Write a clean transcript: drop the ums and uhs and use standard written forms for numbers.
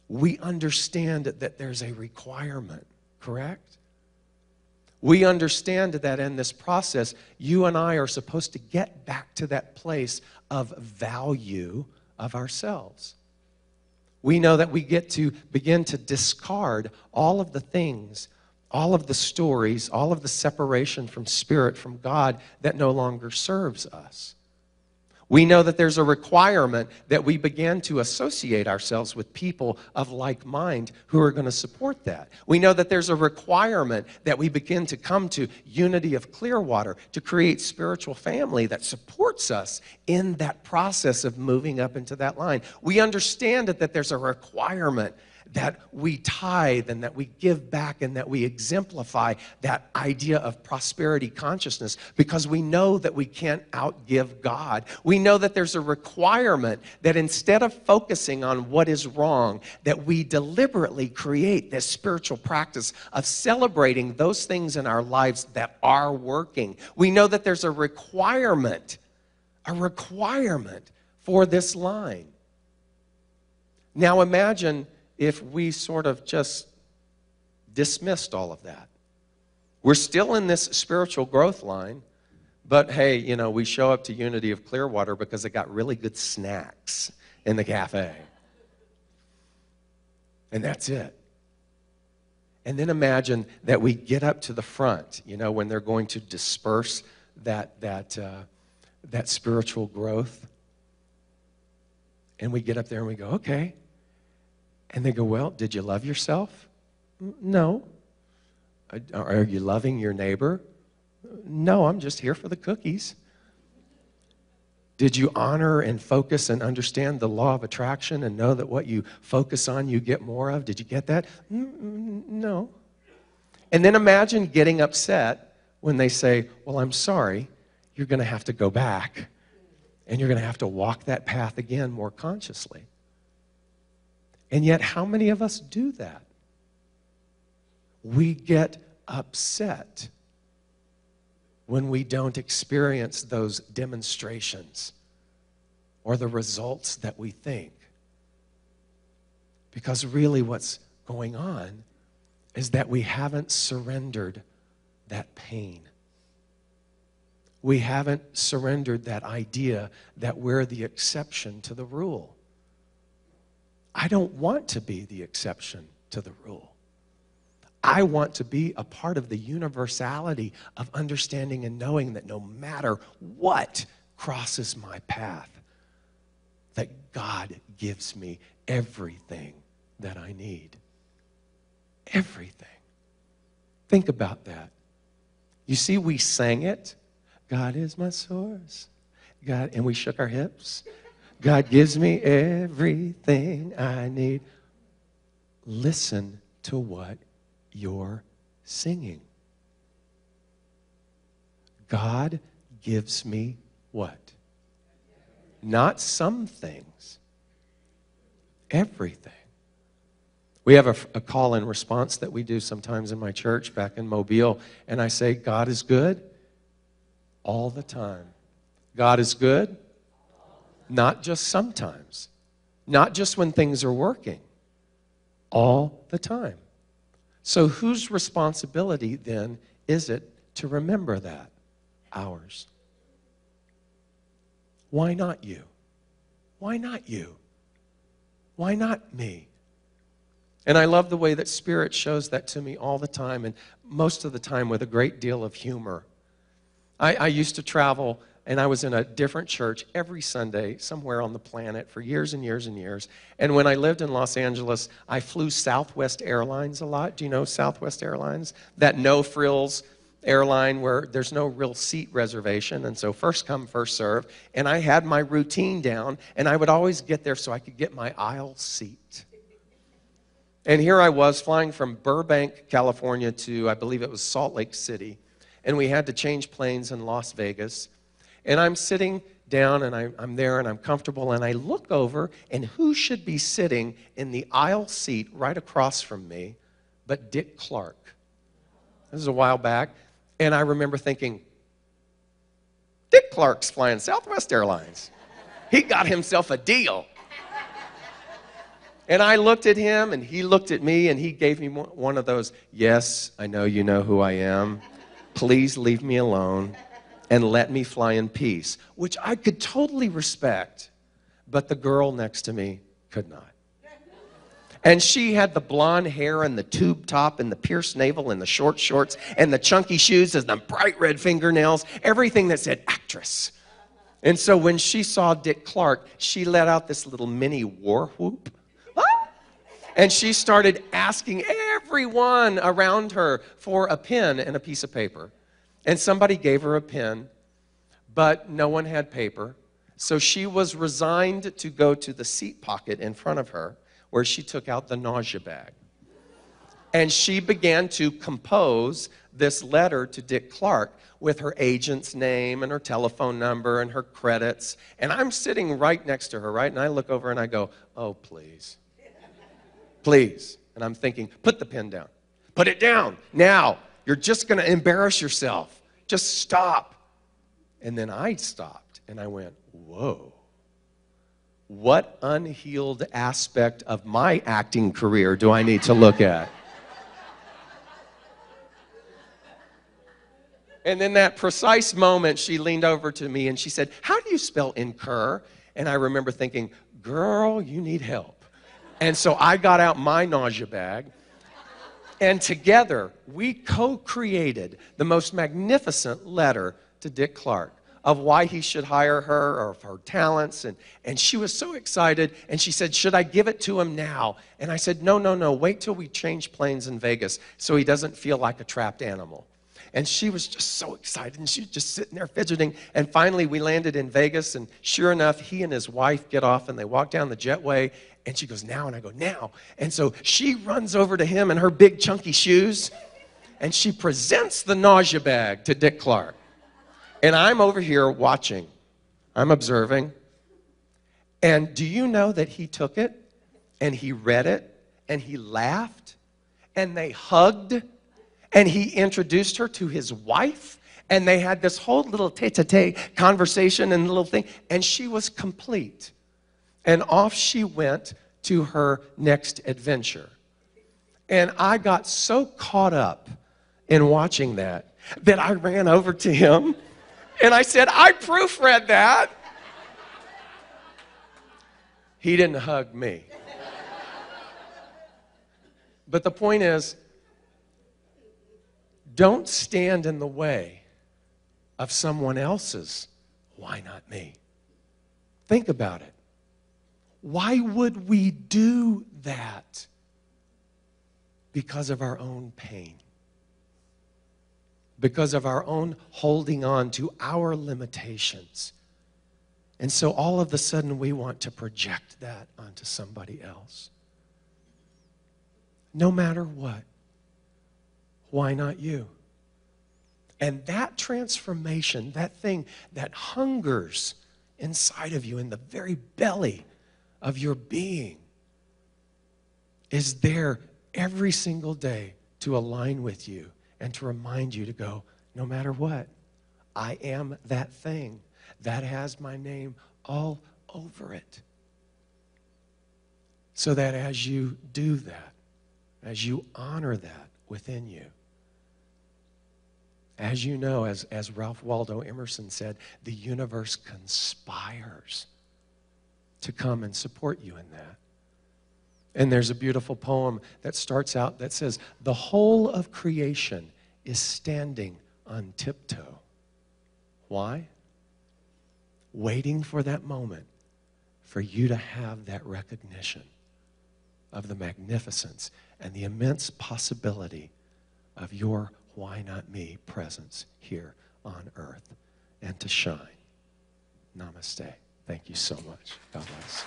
we understand that there's a requirement, correct? We understand that in this process, you and I are supposed to get back to that place of value of ourselves. We know that we get to begin to discard all of the things, all of the stories, all of the separation from Spirit, from God that no longer serves us. We know that there's a requirement that we begin to associate ourselves with people of like mind who are going to support that. We know that there's a requirement that we begin to come to unity of Clearwater to create spiritual family that supports us in that process of moving up into that line. We understand that there's a requirement that we tithe and that we give back and that we exemplify that idea of prosperity consciousness because we know that we can't outgive God. We know that there's a requirement that instead of focusing on what is wrong, that we deliberately create this spiritual practice of celebrating those things in our lives that are working. We know that there's a requirement for this line. Now imagine if we sort of just dismissed all of that. We're still in this spiritual growth line, but hey, we show up to Unity of Clearwater because they got really good snacks in the cafe. And that's it. And then imagine that we get up to the front, when they're going to disperse that spiritual growth. And we get up there and we go, okay. And they go, well, did you love yourself? No. Are you loving your neighbor? No, I'm just here for the cookies. Did you honor and focus and understand the law of attraction and know that what you focus on, you get more of? Did you get that? No. And then imagine getting upset when they say, well, I'm sorry, you're going to have to go back and you're going to have to walk that path again more consciously. And yet, how many of us do that? We get upset when we don't experience those demonstrations or the results that we think. Because really what's going on is that we haven't surrendered that pain. We haven't surrendered that idea that we're the exception to the rule. I don't want to be the exception to the rule. I want to be a part of the universality of understanding and knowing that no matter what crosses my path, that God gives me everything that I need. Everything. Think about that. You see, we sang it. God is my source. God, and we shook our hips. God gives me everything I need. Listen to what you're singing. God gives me what? Not some things. Everything. We have a call and response that we do sometimes in my church back in Mobile, and I say, God is good all the time. God is good. Not just sometimes. Not just when things are working. All the time. So whose responsibility then is it to remember that? Ours. Why not you? Why not you? Why not me? And I love the way that Spirit shows that to me all the time, and most of the time with a great deal of humor. I used to travel, and I was in a different church every Sunday somewhere on the planet for years and years and years. And when I lived in Los Angeles, I flew Southwest Airlines a lot. Do you know Southwest Airlines? That no-frills airline where there's no real seat reservation, and so first come, first serve. And I had my routine down, and I would always get there so I could get my aisle seat. And here I was flying from Burbank, California to, I believe it was Salt Lake City, and we had to change planes in Las Vegas. And I'm sitting down, and I'm there, and I'm comfortable, and I look over, and who should be sitting in the aisle seat right across from me but Dick Clark? This is a while back, and I remember thinking, Dick Clark's flying Southwest Airlines. He got himself a deal. And I looked at him, and he looked at me, and he gave me one of those, yes, I know you know who I am. Please leave me alone and let me fly in peace, which I could totally respect, but the girl next to me could not. And she had the blonde hair and the tube top and the pierced navel and the short shorts and the chunky shoes and the bright red fingernails, everything that said actress. And so when she saw Dick Clark, she let out this little mini war whoop. And she started asking everyone around her for a pen and a piece of paper. And somebody gave her a pen, but no one had paper. So she was resigned to go to the seat pocket in front of her, where she took out the nausea bag. And she began to compose this letter to Dick Clark with her agent's name and her telephone number and her credits. And I'm sitting right next to her, right? And I look over and I go, oh, please. Please. And I'm thinking, put the pen down. Put it down now. You're just going to embarrass yourself. Just stop. And then I stopped and I went, whoa. What unhealed aspect of my acting career do I need to look at? And in that precise moment, she leaned over to me and she said, how do you spell incur? And I remember thinking, girl, you need help. And so I got out my nausea bag, and together we co-created the most magnificent letter to Dick Clark of why he should hire her, or of her talents. And she was so excited, and she said, should I give it to him now? And I said, no, wait till we change planes in Vegas so he doesn't feel like a trapped animal. And she was just so excited, and she was just sitting there fidgeting. And finally, we landed in Vegas, and sure enough, he and his wife get off, and they walk down the jetway, and she goes, now, and I go, now. And so she runs over to him in her big, chunky shoes, and she presents the nausea bag to Dick Clark. And I'm over here watching. I'm observing. And do you know that he took it, and he read it, and he laughed, and they hugged, and he introduced her to his wife, and they had this whole little tete-a-tete conversation and little thing, and she was complete. And off she went to her next adventure. And I got so caught up in watching that I ran over to him, and I said, I proofread that. He didn't hug me. But the point is, don't stand in the way of someone else's why not me. Think about it. Why would we do that? Because of our own pain. Because of our own holding on to our limitations. And so all of a sudden we want to project that onto somebody else. No matter what. Why not you? And that transformation, that thing that hungers inside of you in the very belly of your being, is there every single day to align with you and to remind you to go, no matter what, I am that thing that has my name all over it. So that as you do that, as you honor that within you, as you know, as Ralph Waldo Emerson said, the universe conspires to come and support you in that. And there's a beautiful poem that starts out that says, the whole of creation is standing on tiptoe. Why? Waiting for that moment for you to have that recognition of the magnificence and the immense possibility of your why not me presence here on earth and to shine. Namaste. Thank you so much. God bless.